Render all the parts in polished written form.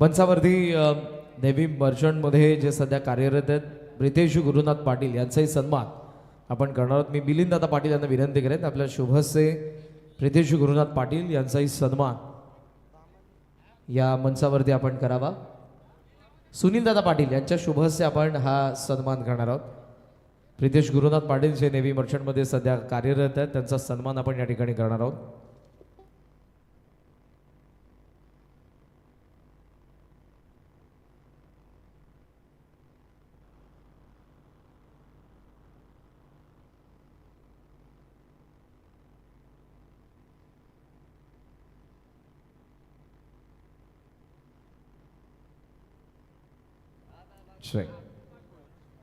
मंचावरती navy मर्चंटमध्ये जे सध्या कार्यरत आहेत प्रितेश गुरुनाथ पाटील यांचाही सन्मान आपण करणार आहोत. मी मिलिंददादा पाटील यांना विनंती करेन आपल्या शुभस्य प्रितेश गुरुनाथ पाटील यांचाही सन्मान या मंचावरती आपण करावा. सुनीलदादा पाटील यांच्या शुभस्य आपण हा सन्मान करणार आहोत. प्रितेश गुरुनाथ पाटील जे नेव्ही मर्चंटमध्ये सध्या कार्यरत आहेत त्यांचा सन्मान आपण या ठिकाणी करणार आहोत.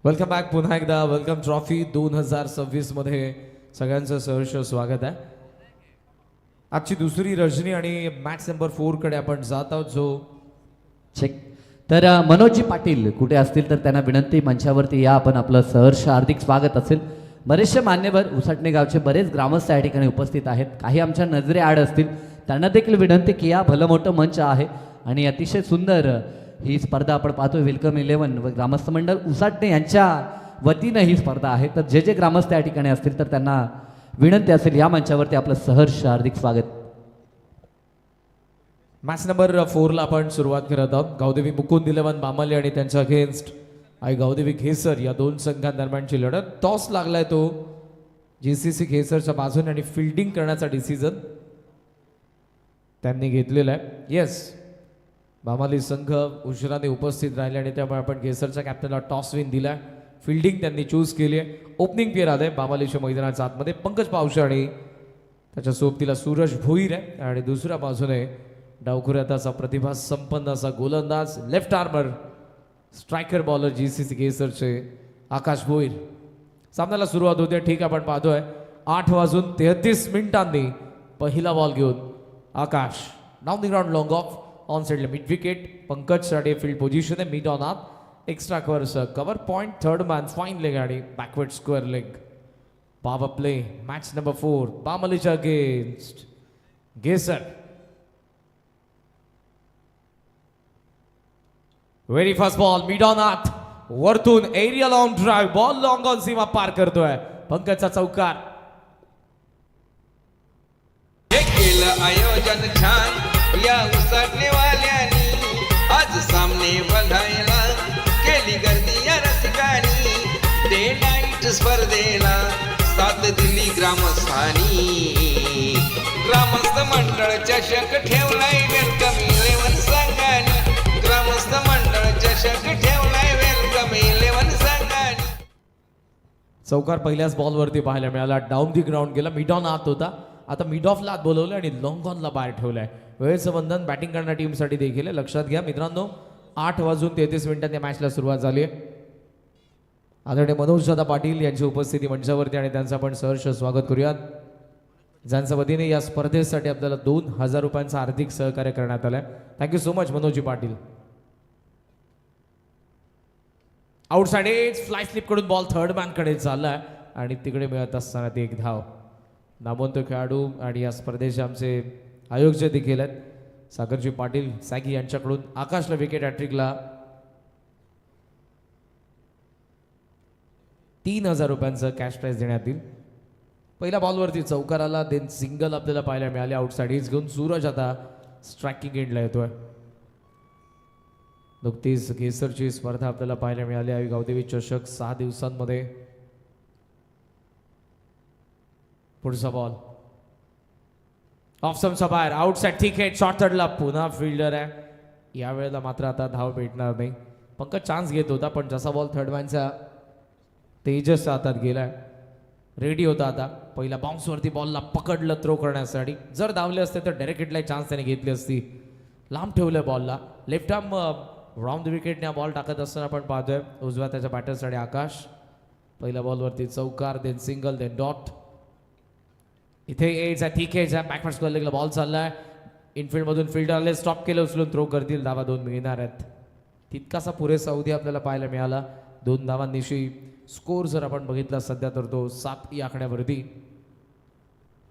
Welcome back. पुन्हा एकदा वेलकम ट्रॉफी 2026 मध्ये सगळ्यांचं सहर्ष स्वागत आहे. आजची दुसरी रजनी आणि मॅच नंबर 4 कडे आपण जात आहोत. जो चेक. तर मनोजजी पाटील कुठे असतील तर त्यांना विनंती मंचावरती या. आपण आपलं सहर्ष हार्दिक स्वागत असेल. बरेचसे मान्यवर उसाटणे गावचे बरेच ग्रामस्थ या ठिकाणी उपस्थित आहेत. काही आमच्या नजरे आड असतील त्यांना देखील विनंती की या भलं मोठं मंच आहे आणि अतिशय सुंदर ही स्पर्धा आपण पाहतोय. वेलकम 11 व ग्रामस्थ मंडळ उसाटणे यांच्या वतीनं ही स्पर्धा आहे. तर जे जे ग्रामस्थ या ठिकाणी असतील तर त्यांना विनंती असेल या मंचावरती आपलं सहर्ष हार्दिक स्वागत. मॅच नंबर 4 ला आपण सुरुवात करत आहोत. गावदेवी मुकुंद 11 बामले आणि त्यांच्या अगेन्स्ट आई गावदेवी घेसर या दोन संघांदरम्यानची लढत. टॉस लागलाय तो जीसीसी घेसरच्या बाजूने आणि फिल्डिंग करण्याचा डिसिजन त्यांनी घेतलेला आहे. येस, बामाली संघ उशिराने उपस्थित राहिले आणि त्यामुळे आपण घेसरच्या कॅप्टनला टॉस विन दिला. फिल्डिंग त्यांनी चूज केली आहे. ओपनिंग पेअर आले बामालीच्या मैदानाच्या आतमध्ये पंकज पावशे आणि त्याच्या सोबतीला सूरज भोईर आहे आणि दुसऱ्या बाजूने डावखुऱ्याचा प्रतिभा संपन्न असा गोलंदाज left armer striker bowler GCC घेसरचे आकाश भोईर. सामन्याला सुरुवात होते. ठीक आपण पाहतोय 8:33 पहिला बॉल घेऊन Akash down the ground long off on साइडला मिड विकेट. पंकज साठी फील्ड पोझिशन आहे. मिड ऑन आत extra cover point third man fine leg आणि backward square leg. Power play match number 4 बामलीच्या against Ghesar. Very first ball mid on आत वरतून area long drive ball long on सीमा पार करतोय पंकजचा चौकार. केलं आयोजन छान या उसाटणेवाल्यांनी. आज सामने बघायला केली गर्दी या रसिकांनी. डे नाईट स्पर्धेला साथ दिली ग्रामस्थांनी. ग्रामस्थ मंडळ चषक ठेवलाय वेलकम 11 संघांनी. ग्रामस्थ मंडळ चषक ठेवलाय वेलकम 11 संघांनी. चौकार पहिल्याच बॉलवरती पाहायला मिळाला. डाऊन दी ग्राउंड गेला. मिड ऑन आत होता. आता मिड ऑफला आत बोलवलं आणि लॉंग ऑनला बाहेर ठेवलाय. वेळेचं बंधन बॅटिंग करणाऱ्या टीमसाठी देखील आहे. लक्षात घ्या मित्रांनो 8:33 या मॅचला सुरुवात झाली आहे. आदरणीय मनोजदादा पाटील यांची उपस्थिती मंचावरती आणि त्यांचं आपण सहर्ष स्वागत करूयात. ज्यांच्या वतीने या स्पर्धेसाठी आपल्याला 2,000 रुपयांचं आर्थिक सहकार्य करण्यात आलंय. Thank you so much Manoji Patil. Outside edge fly slip कडून बॉल थर्ड मॅन कडे चाललाय आणि तिकडे मिळत असताना ती एक धाव. नामवंत खेळाडू आणि या स्पर्धेचे आमचे आयोजक देखील आहेत सागरजी पाटील सॅगी यांच्याकडून आकाशला विकेट हॅट्रिकला 3,000 रुपयांचं कॅश प्राइज देण्यात येईल. पहिल्या बॉलवरती चौकाराला देन सिंगल आपल्याला पाहायला मिळाले. आउटसाइड एज घेऊन सूरज आता स्ट्रायकिंग एंडला येतोय. नुकतीच घेसरची स्पर्धा आपल्याला पाहायला मिळाली आहे. गावदेवी चषक 6 दिवसांमध्ये. पुढचा बॉल ऑफ समचा बाहेर आउटसाइड ठीक आहे. शॉर्ट थर्डला पुन्हा फिल्डर आहे. यावेळेला मात्र आता धाव भेटणार नाही. पंकज चान्स घेत होता पण जसा बॉल थर्ड मॅनचा तेजस हातात गेलाय. रेडी होता आता. पहिला बाउन्सवरती बॉलला पकडलं थ्रो करण्यासाठी. जर धावले असते तर डायरेक्ट हिटला चान्स त्याने घेतली असती. लांब ठेवलं बॉलला. लेफ्ट आर्म राऊंड द विकेटने बॉल टाकत असताना आपण पाहतोय उजव्या त्याच्या बॅटरसाठी आकाश. पहिल्या बॉलवरती चौकार देन सिंगल देन डॉट. इथे एज आहे ठीक आहे. बॅकवर्ड स्क्वेअर लेगला बॉल चाललाय. इनफिल्ड मधून फिल्डरले स्टॉप केलं उचलून थ्रो करतील. धावा 2 मिळणार आहेत. तितकासा पुरेसा अवधी आपल्याला पाहायला मिळाला. 2 धावांनिशी स्कोर जर आपण बघितला सध्या तर तो 7 या आकड्यावरती.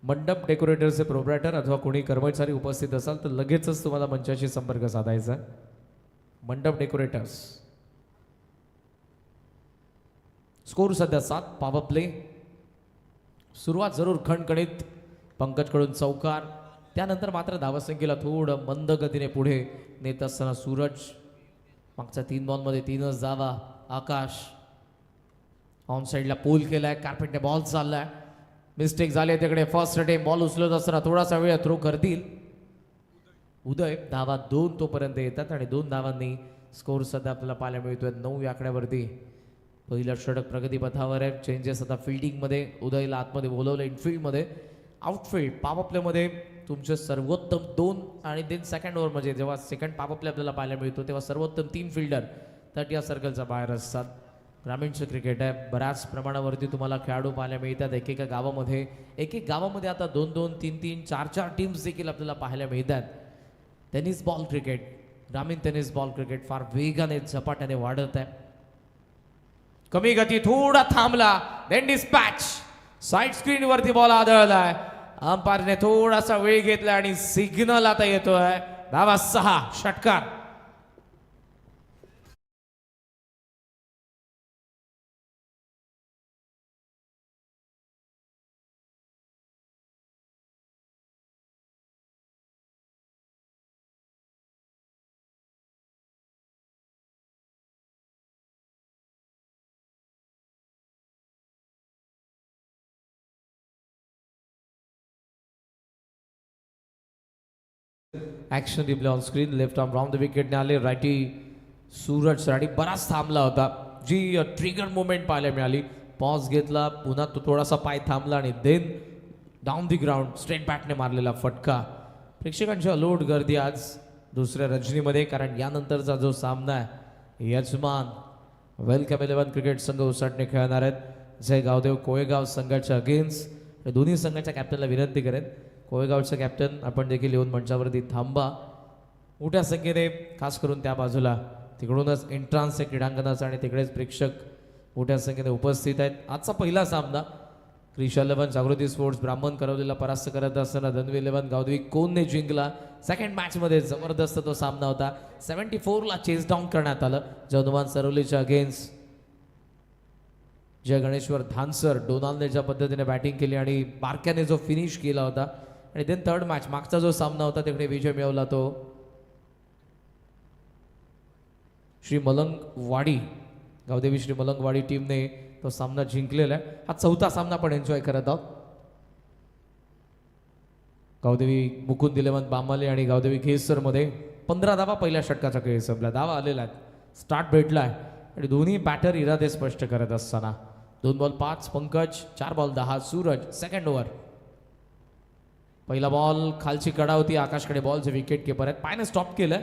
मंडप डेकोरेटरचे प्रोप्रायटर अथवा कोणी कर्मचारी उपस्थित असाल तर लगेचच तुम्हाला मंचाशी संपर्क साधायचा. मंडप डेकोरेटर्स. स्कोर सध्या 7. Power play. सुरुवात जरूर खणखणीत पंकजकडून चौकार, त्यानंतर मात्र धावसंख्येला थोडं मंद गतीने पुढे नेत असताना सूरज. मागच्या 3 बॉलमध्ये 3च धावा. आकाश ऑन साईडला पोल केलाय, कार्पेटने बॉल चाललाय, मिस्टेक झाले तिकडे. फर्स्ट अटेम्प्ट बॉल उचलत असताना थोडासा वेळ थ्रो करतील उदय. धावा 2 तोपर्यंत येतात आणि 2 धावांनी स्कोर सध्या आपल्याला पाहायला मिळतोय 9 आकड्यावरती. पहिलं षटक प्रगतीपथावर आहे. चेंजेस आता फिल्डिंगमध्ये. उदयला आतमध्ये बोलवलं इनफिल्डमध्ये. आउटफिल्ड पॉवर प्लेमध्ये तुमचे सर्वोत्तम 2 आणि देन सेकंड ओव्हर म्हणजे जेव्हा सेकंड पॉवर प्ले आपल्याला पाहायला मिळतो तेव्हा सर्वोत्तम 3 फिल्डर 30 या सर्कलच्या बाहेर असतात. ग्रामीणचं क्रिकेट आहे. बऱ्याच प्रमाणावरती तुम्हाला खेळाडू पाहायला मिळतात एकेका गावामध्ये. एक गावामध्ये आता 2-2, 3-3, 4-4 टीम्स देखील आपल्याला पाहायला मिळतात. टेनिस बॉल क्रिकेट, ग्रामीण टेनिस बॉल क्रिकेट फार वेगाने झपाट्याने वाढत आहे. कमी गती, थोडा थांबला, देन डिस्पॅच. साईड स्क्रीन वरती बॉल आदळलाय. अंपायरने थोडासा वेळ घेतला आणि सिग्नल आता येतोय. धावा 6. षटकार. Action replay on screen. Left arm round the विकेटने आले. रायटी सूरज राठी बराच थांबला होता, जी ट्रिगर मुवमेंट पाहायला मिळाली. पॉज घेतला, पुन्हा तो थोडासा पाय थांबला आणि then down the ground straight बॅटने मारलेला फटका. प्रेक्षकांची अलोट गर्दी आज दुसऱ्या रजनीमध्ये, कारण यानंतरचा जो सामना आहे यजमान वेलकम 11 क्रिकेट संघ उसाटणे खेळणार आहेत. जय गावदेव कोळेगाव संघाच्या अगेन्स्ट. दोन्ही संघाच्या कॅप्टनला विनंती करेन, कोळेगावचं कॅप्टन आपण देखील येऊन मंचावरती थांबा. मोठ्या संख्येने खास करून त्या बाजूला तिकडूनच एंट्रान्स आहे क्रीडांगणाचा आणि तिकडेच प्रेक्षक मोठ्या संख्येने उपस्थित आहेत. आजचा पहिला सामना क्रिश 11 जागृती स्पोर्ट्स ब्राह्मण करवलीला परास्त करत असताना धनवी 11 गावदेवी कोणने जिंकला. सेकंड मॅचमध्ये जबरदस्त तो सामना होता. 74ला चेस डाऊन करण्यात आलं जनुमान सरवलीच्या अगेन्स्ट. जय गणेश्वर धानसर डोनाल्डने ज्या पद्धतीने बॅटिंग केली आणि बारक्याने जो फिनिश केला होता. आणि देन थर्ड मॅच मागचा जो सामना होता तिकडे विजय मिळवला तो श्री मलंगवाडी गावदेवी श्री मलंगवाडी टीमने तो सामना जिंकलेला आहे. हा चौथा सामना पण एन्जॉय करत आहोत. गावदेवी मुकुंद 11 बामाले आणि गावदेवी केसर मध्ये 15 धावा पहिल्या षटकाचा खेळ संपला. धावा आलेला आहे, स्टार्ट भेटलाय आणि दोन्ही बॅटर इरादे स्पष्ट करत असताना 2 ball 5 Pankaj, 4 ball 10 Suraj. Second over. पहिला बॉल खालची कडा होती, आकाशकडे बॉलचे विकेट किपर आहेत, पायने स्टॉप केलं.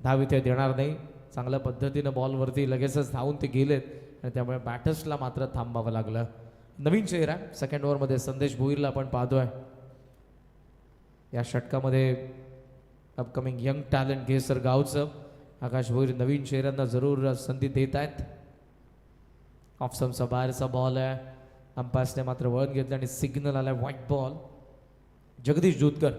धाव इथे देणार नाही. चांगल्या पद्धतीनं बॉलवरती लगेचच धावून ते गेलेत आणि त्यामुळे बॅटर्सला मात्र थांबावं लागलं. नवीन चेहरा सेकंड ओव्हरमध्ये संदेश भोईरला आपण पाहतोय. या षटकामध्ये अपकमिंग यंग टॅलेंट घेसर गावचं आकाश भोईर नवीन चेहऱ्यांना जरूर संधी देत आहेत. ऑफसमचा बाहेरचा बॉल आहे. अंपायर्सने मात्र वळण घेतलं आणि सिग्नल आलाय व्हाईट बॉल. जगदीश जोतकर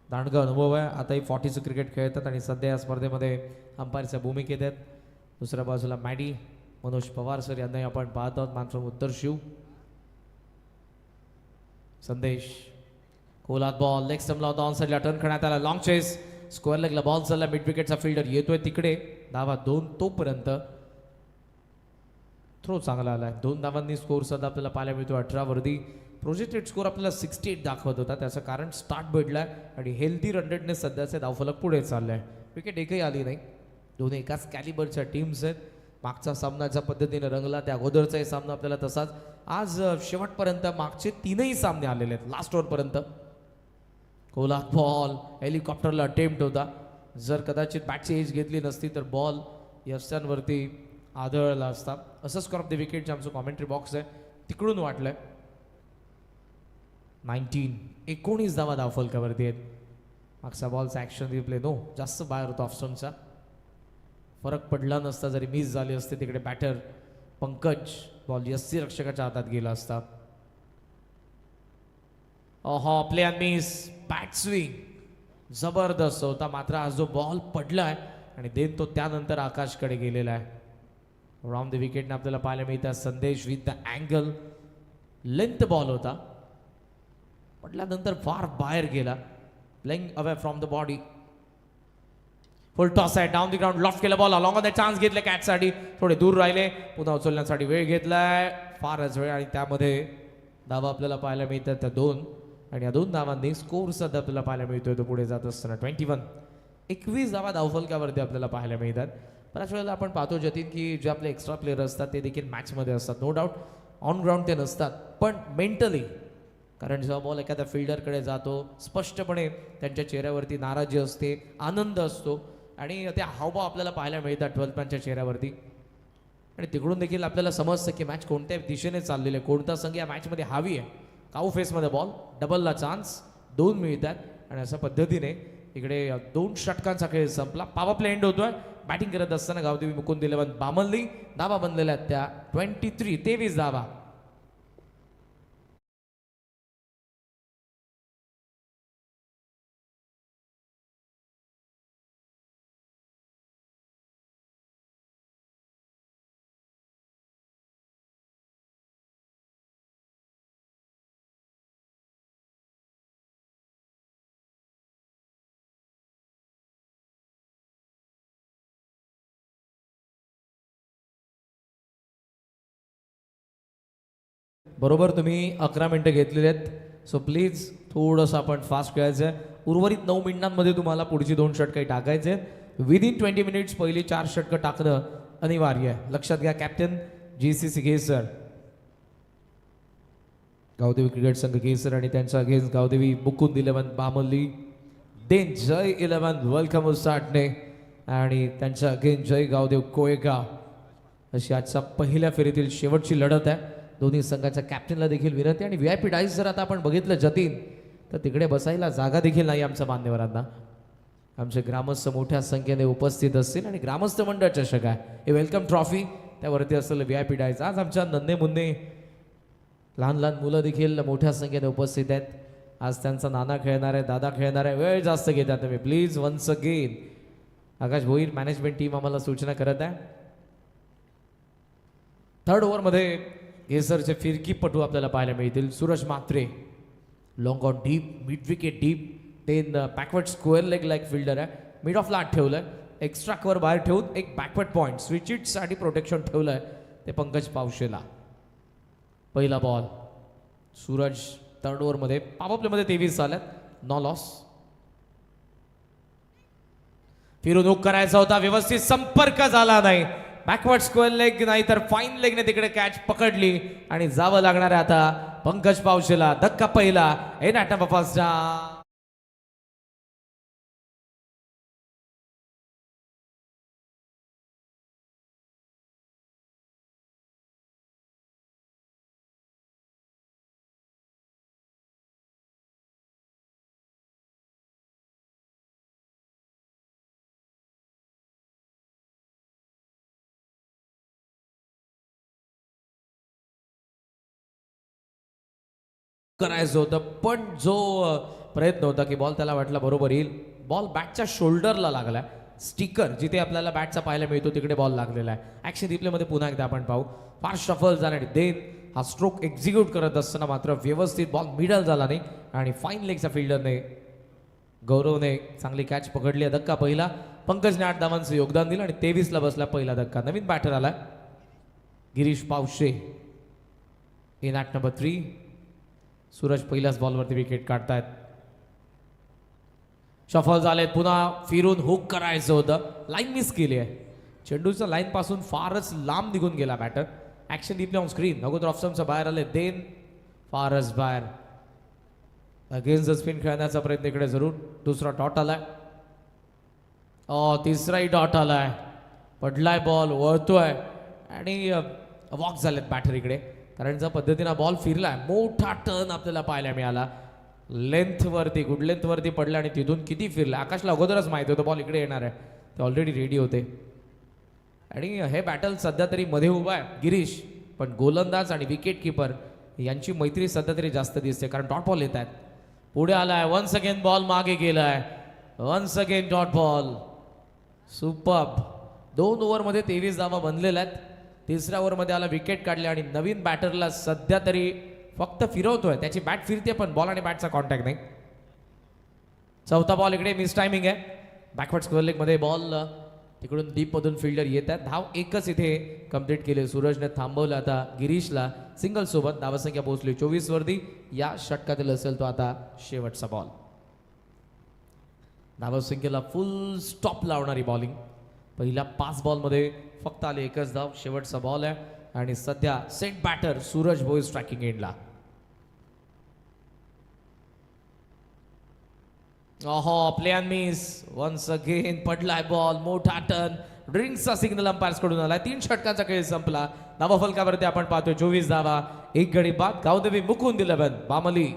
दांडगा अनुभव आहे, आताही 40चं क्रिकेट खेळतात आणि सध्या या स्पर्धेमध्ये अंपायरच्या भूमिकेत आहेत. दुसऱ्या बाजूला मॅडी मनोज पवार सर यांनाही आपण पाहत आहोत. मात्र उत्तर शिव संदेश कोलात बॉल लेग स्टंपला होता, ऑन साईडला टर्न करण्यात आला. लॉंग चेस स्क्वेअर लेगला बॉल चालला. मिड विकेटचा फिल्डर येतोय तिकडे. धावा 2 तोपर्यंत थ्रो चांगला आलाय. 2 धावांनी स्कोर सध्या आपल्याला पाहायला मिळतो 18 वरती. प्रोजेक्टेड स्कोर आपल्याला 68 दाखवत होता, त्याचं कारण स्टार्ट भेटलाय आणि हेल्दी रनरेटने सध्याचे धावफलक पुढे चाललाय. विकेट एकही आली नाही. दोन्ही एकाच कॅलिबरच्या टीम्स आहेत. मागचा सामना ज्या पद्धतीने रंगला त्या अगोदरचाही सामना आपल्याला तसाच. आज शेवटपर्यंत मागचे 3ही सामने आलेले आहेत लास्ट ओव्हरपर्यंत. कोलात बॉल हेलिकॉप्टरला अटेम्प्ट होता. जर कदाचित बॅटची एज घेतली नसती तर बॉल यष्टांवरती आदळला असता. असं स्कोर ऑफ द विकेटचे आमचं कॉमेंट्री बॉक्स आहे तिकडून वाटलंय. 19 धावा धावफलकावरती आहेत. मागचा बॉलचा ॲक्शन रिप्ले नो जास्त बाहेर होता ऑफस्टमचा. फरक पडला नसता जरी मिस झाली असते तिकडे बॅटर पंकज बॉल यस्सी रक्षकाच्या हातात गेला असता. ओहो play and miss. Bat swing जबरदस्त होता. मात्र आज जो बॉल पडलाय आणि देन तो त्यानंतर आकाशकडे गेलेला आहे. राऊंड द विकेटने आपल्याला पाहायला मिळतात संदेश with the angle. Length ball होता, पडल्यानंतर फार बाहेर गेला, playing away from the body. Full toss आहे, डाऊन द ग्राउंड लॉफ्ट केला बॉल, अलॉंग द चान्स घेतले कॅचसाठी, थोडे दूर राहिले, पुन्हा उचलण्यासाठी वेळ घेतलाय, फारच वेळ, आणि त्यामध्ये धावा आपल्याला पाहायला मिळतात त्या 2, आणि या 2 धावांनी स्कोर सध्या आपल्याला पाहायला मिळतोय तो पुढे जात असताना 21 धावा धावफलकावरती आपल्याला पाहायला मिळतात. बऱ्याच वेळेला आपण पाहतो जतीन की जे आपले एक्स्ट्रा प्लेयर असतात ते देखील मॅचमध्ये असतात, नो डाऊट ऑन ग्राउंड ते नसतात, पण मेंटली, कारण जेव्हा बॉल एखाद्या फिल्डरकडे जातो स्पष्टपणे त्यांच्या चेहऱ्यावरती नाराजी असते, आनंद असतो, आणि त्या हावभाव आपल्याला पाहायला मिळतात 12 मॅनच्या चेहऱ्यावरती. आणि तिकडून देखील आपल्याला समजतं की मॅच कोणत्या दिशेने चाललेली आहे, कोणता संघ या मॅचमध्ये हवी आहे. काऊ फेसमध्ये बॉल, डबलला चान्स, 2 मिळतात, आणि अशा पद्धतीने इकडे 2 षटकांचा खेळ संपला. पॉवर प्ले एंड होतोय. बॅटिंग करत असताना गावदेवी मुकुंद 11 बामल्ली धावा बनलेल्या आहेत त्या 23 धावा. बरोबर तुम्ही 11 मिनिटं घेतलेली आहेत, सो प्लीज थोडंसं आपण फास्ट खेळायचं आहे. उर्वरित 9 मिनिटांमध्ये तुम्हाला पुढची 2 षटकं टाकायचे आहेत. विदिन 20 मिनिट्स पहिली 4 षटकं टाकणं अनिवार्य आहे, लक्षात घ्या. कॅप्टन GCC केसर, गावदेवी क्रिकेट संघ केसर, आणि त्यांच्या अगेन्स्ट गावदेवी मुकुंद 11 बामल्ली, देन जय 11 वेलकम उसाटणे, आणि त्यांच्या अगेन्स्ट जय गावदेव कोळेगाव. अशी आजच्या पहिल्या फेरीतील शेवटची लढत आहे. दोन्ही संघाच्या कॅप्टनला देखील विनंती, आणि VIP डाईस जर आता आपण बघितलं जतीन तर तिकडे बसायला जागा देखील नाही आमच्या मान्यवरांना. आमचे ग्रामस्थ मोठ्या संख्येने उपस्थित असतील, आणि ग्रामस्थ मंडळ चषक आहे, हे वेलकम ट्रॉफी, त्यावरती असलेलं VIP डाईस. आज आमच्या नन्हे मुन्ने लहान लहान मुलं देखील मोठ्या संख्येने उपस्थित आहेत. आज त्यांचा नाना खेळणार आहे, दादा खेळणार आहे, वेळ जास्त घेतात तुम्ही please. Once again Aakash Bhoir management team आम्हाला सूचना करत आहे. 3rd ओव्हरमध्ये केसरचे फिरकीपटू आपल्याला पाहायला मिळतील. Suraj Mhatre long on deep, mid wicket deep, then backward square leg like fielder आहे, मिड ऑफ लाट ठेवलंय, एक्स्ट्रा कव्हर बाहेर ठेवून एक बॅकवर्ड पॉईंट स्विच इटसाठी प्रोटेक्शन ठेवलंय, ते पंकज पावशेला. पहिला बॉल सूरज 3rd ओव्हरमध्ये, पॉवर प्लेमध्ये 23 आल्यात, नो लॉस. फिरून हुक करायचा होता, व्यवस्थित संपर्क झाला नाही, बॅकवर्ड स्क्वेअर लेग नाही तर फाईन लेगने तिकडे कॅच पकडली, आणि जावं लागणार आहे आता पंकज पावशेला. धक्का पहिला, हे नाटा बफास्टा. करायचं होतं, पण जो प्रयत्न होता की बॉल त्याला वाटला बरोबर येईल, बॉल बॅटच्या शोल्डरला लागला. स्टिकर जिथे आपल्याला बॅटचा पाहायला मिळतो तिकडे बॉल लागलेला आहे. ॲक्शन रिप्लेमध्ये पुन्हा एकदा आपण पाहू. फार शफल झाला, देन हा स्ट्रोक एक्झिक्यूट करत असताना मात्र व्यवस्थित बॉल मिडल झाला नाही, आणि फाईन लेगच्या फिल्डरने गौरवने चांगली कॅच पकडली आहे. धक्का पहिला, पंकजने 8 धावांचं योगदान दिलं, आणि 23ला बसला पहिला धक्का. नवीन बॅटर आला Girish Pawshe in at number 3. Suraj पहिल्याच बॉलवरती विकेट काढतायत. शफल झालेत, पुन्हा फिरून हुक करायचं होतं, लाईन मिस केली आहे. चेंडूच्या लाईन पासून फारच लांब निघून गेला batter. Action replay on screen. अगोदर ऑफस्टम्पच्या बाहेर आले, देन फारच बाहेर. अगेन्स्ट द स्पिन खेळण्याचा प्रयत्न इकडे जरूर. दुसरा डॉट आलाय, तिसराही डॉट आलाय, पडलाय बॉल, वळतोय, आणि वॉक झालेत बॅटर इकडे. कारण ज्या पद्धतीनं बॉल फिरलाय, मोठा टर्न आपल्याला पाहायला मिळाला. लेंथवरती, गुड लेंथवरती पडला, आणि तिथून किती फिरला आकाशला अगोदरच माहिती होतं बॉल इकडे येणार आहे, ते ऑलरेडी रेडी होते. आणि हे बॅटल सध्या तरी मध्ये उभा आहे गिरीश, पण गोलंदाज आणि विकेट किपर यांची मैत्री सध्या तरी जास्त दिसते, कारण डॉट बॉल येत आहेत. पुढे आलाय, वन्स अगेन बॉल मागे गेलाय, once again dot ball. Superb. 2 ओव्हरमध्ये 23 धावा बनलेल्या आहेत. तिसऱ्या ओव्हरमध्ये आला विकेट काढली आणि नवीन बॅटरला सध्या तरी फक्त फिरवतोय. त्याची बॅट फिरते पण बॉल आणि बॅटचा कॉन्टॅक्ट नाही. चौथा बॉल इकडे मिस टायमिंग आहे. बॅकवर्ड स्क्वेअर लेगमध्ये बॉल तिकडून डीप मधून फिल्डर येत आहेत. धाव एकच इथे कंप्लीट केले. सूरजने थांबवलं आता गिरीशला सिंगल सोबत. धावसंख्या पोहोचली 24 वरती. या षटकातील असेल तो आता शेवटचा बॉल. धावसंख्येला फुल स्टॉप लावणारी बॉलिंग. पहिल्या 5 बॉलमध्ये फक्त आले एकच धाव. शेवटचा बॉल आहे आणि सध्या set batter Suraj Bhoi striking एंडला. ओहो, play and miss. Once again पडलाय बॉल. मोठा टर्न. ड्रिंक्सचा सिग्नल अंपायर्स कडून आला. 3 षटकांचा खेळ संपला. धावा फलकावरती आपण पाहतोय 24 धावा. 1 गडी बाद. गावदेवी मुकुंद 11. बामली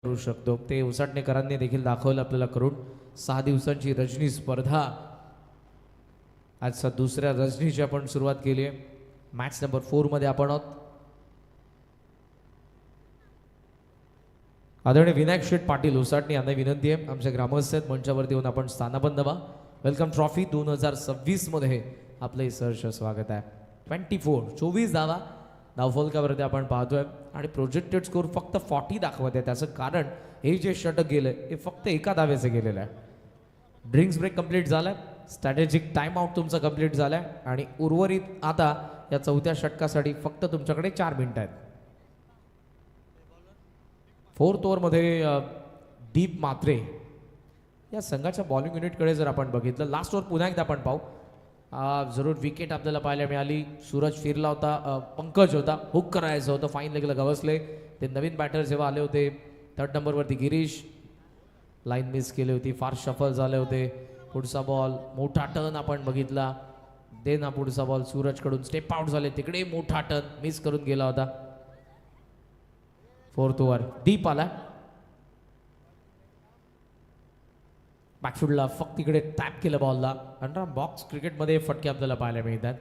करू शकतो. ते उसाटणेकरांनी देखील दाखवलं आपल्याला करून. 6 दिवसांची रजनी स्पर्धा आजचा दुसऱ्या रजनीची आपण सुरुवात केली आहे. मॅच नंबर 4 मध्ये आपण आहोत. आदरणीय विनायक शेठ पाटील उसाटणे यांना विनंती आहे, आमच्या ग्रामस्थ आहेत मंचावरती येऊन आपण स्थानाबंध व्हा. वेलकम ट्रॉफी 2026 मध्ये आपले सहर्ष स्वागत आहे. 24 धावा धावफलकावरती आपण पाहतोय आणि प्रोजेक्टेड स्कोर फक्त 40 दाखवत आहे. त्याचं कारण हे जे षटक गेलंय हे फक्त एका धावेचं गेलेलं आहे. ड्रिंक्स ब्रेक कंप्लीट झालाय. स्ट्रॅटेजिक टाइम आउट तुमचा कंप्लीट झालाय आणि उर्वरित आता या चौथ्या षटकासाठी फक्त तुमच्याकडे 4 मिनिटं आहेत. 4th ओव्हरमध्ये दीप मात्रे या संघाच्या बॉलिंग युनिटकडे जर आपण बघितलं, लास्ट ओव्हर पुन्हा एकदा आपण पाहू. जरूर विकेट आपल्याला पाहायला मिळाली. सूरज फिरला होता, पंकज होता, हुक करायचं होतं, फाईन लेगला गवसले. ते नवीन बॅटर जेव्हा आले होते 3rd नंबरवरती गिरीश, लाईन मिस केली होती, फार शफल झाले होते. पुढचा बॉल मोठा टर्न आपण बघितला. देना पुढचा बॉल सूरजकडून स्टेप आउट झाले, तिकडे मोठा टर्न मिस करून गेला होता. 4th ओव्हर डीप आला. बॅकफील्डला फक्त इकडे टॅप केलं बॉलला. अंडर बॉक्स क्रिकेटमध्ये फटके आपल्याला पाहायला मिळतात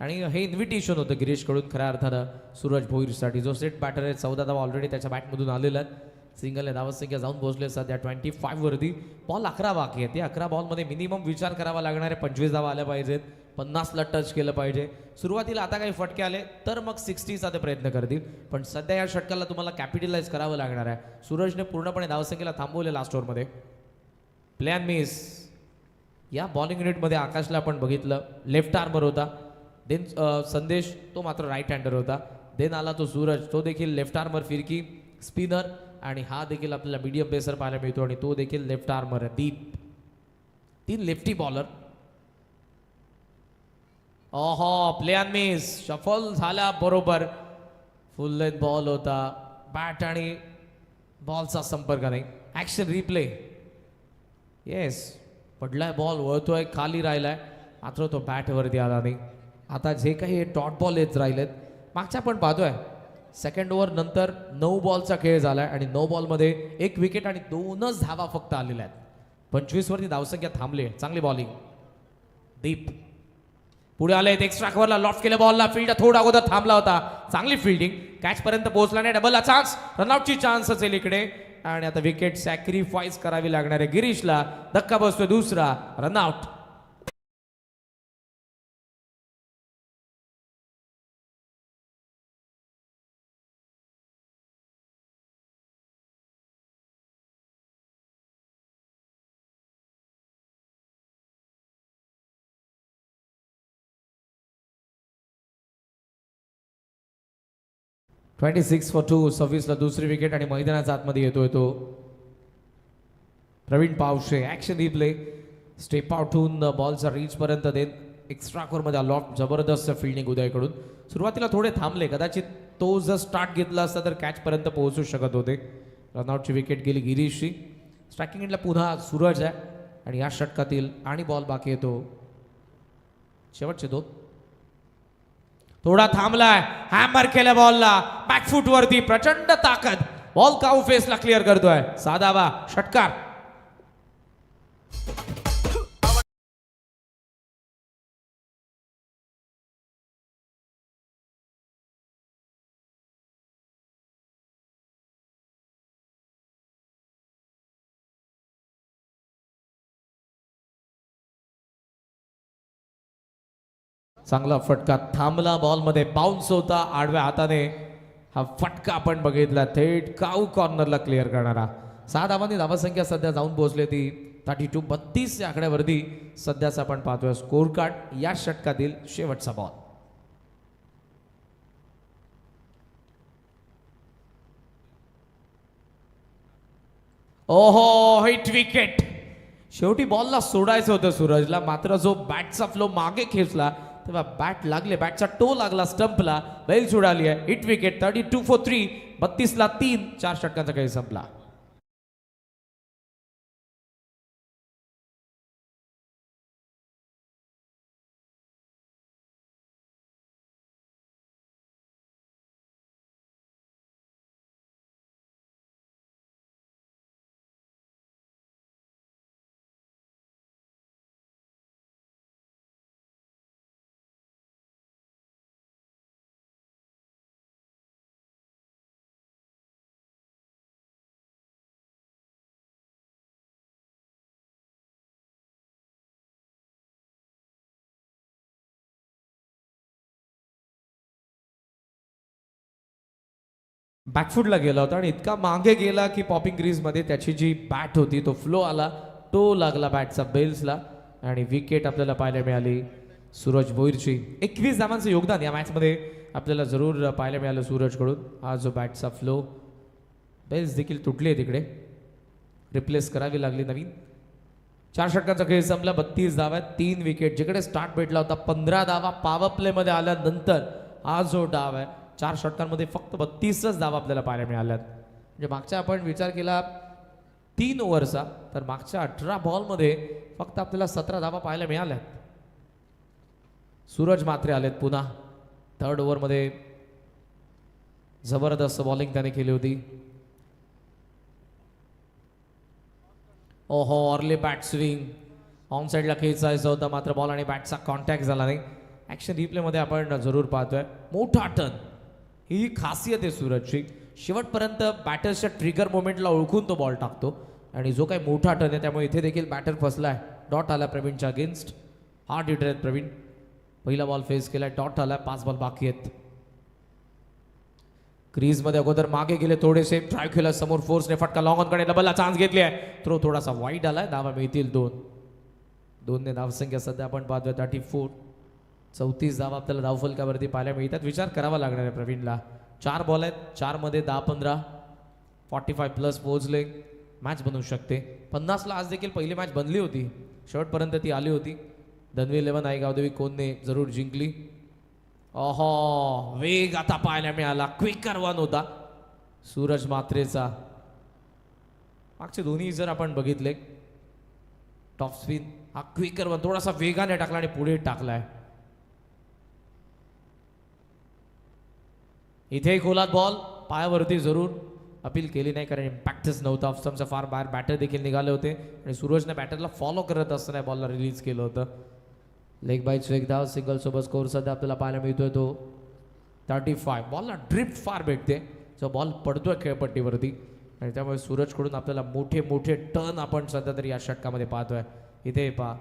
आणि हे इन्व्हिटेशन होतं गिरीशकडून खऱ्या अर्थानं सूरज भोईरसाठी, जो सेट बॅटर आहे. 14 धावा ऑलरेडी त्याच्या बॅटमधून आलेला आहेत. सिंगल धावसंख्या जाऊन पोहोचले सध्या 25 वरती. बॉल 11 बाकी आहेत. या 11 बॉलमध्ये मिनिमम विचार करावा लागणार आहे. 25 धावा आल्या पाहिजेत, 50ला टच केलं पाहिजे. सुरुवातीला आता काही फटके आले तर मग 60चा ते प्रयत्न करतील, पण सध्या या षटकाला तुम्हाला कॅपिटलाइज करावं लागणार आहे. सूरजने पूर्णपणे धावसंख्येला थांबवले लास्ट ओव्हरमध्ये. Plan miss. या बॉलिंग युनिटमध्ये आकाशला आपण बघितलं, लेफ्ट आर्मर होता. देन संदेश तो मात्र राईट हँडर होता. देन आला तो सूरज, तो देखील लेफ्ट आर्मर फिरकी स्पिनर, आणि हा देखील आपल्याला मीडियम पेसर पाहायला मिळतो आणि तो देखील लेफ्ट आर्मर आहे. दीप 3 लेफ्टी बॉलर. ओहो, प्लॅन मिस. शफल झाला बरोबर. फुल लेंथ बॉल होता. बॅट आणि बॉलचा संपर्क नाही. Action replay. येस, पडलाय बॉल, वळतोय, खाली राहिलाय, मात्र तो बॅटवरती आला नाही. आता जे काही डॉट बॉल येत राहिलेत, मागच्या आपण पाहतोय 2nd ओव्हर नंतर 9 बॉलचा खेळ झालाय आणि 9 बॉलमध्ये 1 विकेट आणि 2च धावा फक्त आलेल्या आहेत. 25 वरती धावसंख्या थांबली. चांगली बॉलिंग. दीप पुढे आले, एक्स्ट्रा कव्हरला लॉफ्ट केलं बॉलला. फील्ड थोडा अगोदर थांबला होता. चांगली फिल्डिंग, कॅच पर्यंत पोहोचला नाही. डबलला चान्स, रनआउटची चान्स असेल इकडे आणि आता विकेट सॅक्रिफाईस करावी लागणार आहे गिरीशला. धक्का बसतोय दुसरा, रनआउट. (26 for 2). 26 ला दुसरी विकेट आणि मैदानाच्या आतमध्ये येतोय तो. Praveen Pawshe action replay, step out होऊन बॉलचा रीचपर्यंत देत एक्स्ट्रा कोरमध्ये लॉफ्ट, जबरदस्त फिल्डिंग उदयकडून. सुरुवातीला थोडे थांबले, कदाचित तो जर स्टार्ट घेतला असता तर कॅचपर्यंत पोहोचू शकत होते. रनआउटची विकेट गेली गिरीशची. स्ट्रायकिंग एंडला पुन्हा सूरज आहे आणि या षटकातील आणि बॉल बाकी येतो शेवटचे 2. थोडा थांबलाय, हॅमर केल्या बॉलला बॅकफूट वरती, प्रचंड ताकद, बॉल काऊ फेसला क्लिअर करतोय. साधावा षटकार. चांगला फटका, थांबला, बॉलमध्ये बाउन्स होता आडव्या हाताने. हा फटका आपण बघितला, थेट काऊ कॉर्नरला क्लिअर करणारा. 6 धावांनी धावसंख्या सध्या जाऊन पोहोचली ती 32 या आकड्यावरती. सध्याचा आपण पाहतोय स्कोर कार्ड. या षटकातील शेवटचा बॉल. ओहो, हिट विकेट. शेवटी बॉलला सोडायचं होतं सूरजला, मात्र जो बॅटचा फ्लो मागे खेचला तेव्हा बॅट लागले, बॅटचा टो लागला स्टंपला, बैल सुडाली आहे. Hit wicket. 32 for 3, 32ला 3. 4 षटकांचा खेळ संपला. बॅकफुटला गेला होता आणि इतका मागे गेला की पॉपिंग क्रीजमध्ये त्याची जी बॅट होती तो फ्लो आला, तो लागला बॅटचा बेल्सला आणि विकेट आपल्याला पाहायला मिळाली सूरज भोईरची. 21 धावांचं योगदान या मॅचमध्ये आपल्याला जरूर पाहायला मिळालं सूरजकडून. हा जो बॅटचा फ्लो, बेल्स देखील तुटली आहे तिकडे, रिप्लेस करावी लागली नवीन. 4 षटकांचा खेळ संपला. 32 धावा, 3 विकेट. जिकडे स्टार्ट भेटला होता 15 धावा पॉवर प्लेमध्ये आल्यानंतर हा जो डाव आहे 4 षटकांमध्ये फक्त 32च धावा आपल्याला पाहायला मिळाल्यात. म्हणजे मागच्या आपण विचार केला 3 ओव्हरचा, तर मागच्या 18 बॉलमध्ये फक्त आपल्याला 17 धावा पाहायला मिळाल्यात. सूरज मात्रे आलेत पुन्हा. 3rd ओव्हरमध्ये जबरदस्त बॉलिंग त्याने केली होती. ओहो, अर्ली बॅट स्विंग, ऑन साईडला खेचायचा होता, मात्र बॉल आणि बॅटचा कॉन्टॅक्ट झाला नाही. ॲक्शन रिप्लेमध्ये आपण जरूर पाहतोय मोठा टर्न. ही खासियत आहे सूरजची, शेवटपर्यंत बॅटर्सच्या ट्रिगर मोमेंटला ओळखून तो बॉल टाकतो आणि जो काही मोठा टर्न आहे त्यामुळे इथे देखील बॅटर फसलाय. डॉट आला प्रवीणच्या अगेन्स्ट. हार्ड हिटर आहेत प्रवीण. पहिला बॉल फेस केलाय, डॉट आलाय. 5 बॉल बाकी आहेत. क्रीजमध्ये अगोदर मागे गेले थोडेसे, ट्राय केला समोर, फोर्सने फटका लॉंग ऑनकडे, डबलला चान्स घेतली आहे. थ्रो थोडासा वाईड आलाय. धावा मिळतील 2. धावसंख्या सध्या आपण पाहतोय 34. 34 धावा आपल्याला धावफलकावरती पाहायला मिळतात. विचार करावा लागणार आहे प्रवीणला. 4 बॉल आहेत, 4 मध्ये 10-15, 45+ पोहोचले. मॅच बनवू शकते. 50ला आज देखील पहिली मॅच बनली होती, शेवटपर्यंत ती आली होती. धनवी 11 आई गावदेवी कोणने जरूर जिंकली. ओहो, वेग आता पाहायला मिळाला. क्विकर 1 होता सूरज मात्रेचा. मागचे दोन्ही जर आपण बघितले, टॉप स्पिन हा क्विकर 1 थोडासा वेगाने टाकला आणि पुढे टाकलाय. इथे खोलात बॉल पायावरती जरूर अपील केली नाही, कारण इम्पॅक्टच नव्हता. ऑफस्टम्पच्या फार बाहेर बॅटर देखील निघाले होते आणि सूरजने बॅटरला फॉलो करत असताना बॉलला रिलीज केलं होतं. लेग बाईटचं एक धाव, सिंगल सोबत स्कोर सध्या आपल्याला पाहायला मिळतोय तो 35. बॉलला ड्रिफ्ट फार भेटते, जो बॉल पडतोय खेळपट्टीवरती आणि त्यामुळे सूरजकडून आपल्याला मोठे मोठे टर्न आपण सध्या तरी या षटकामध्ये पाहतोय. इथे पहा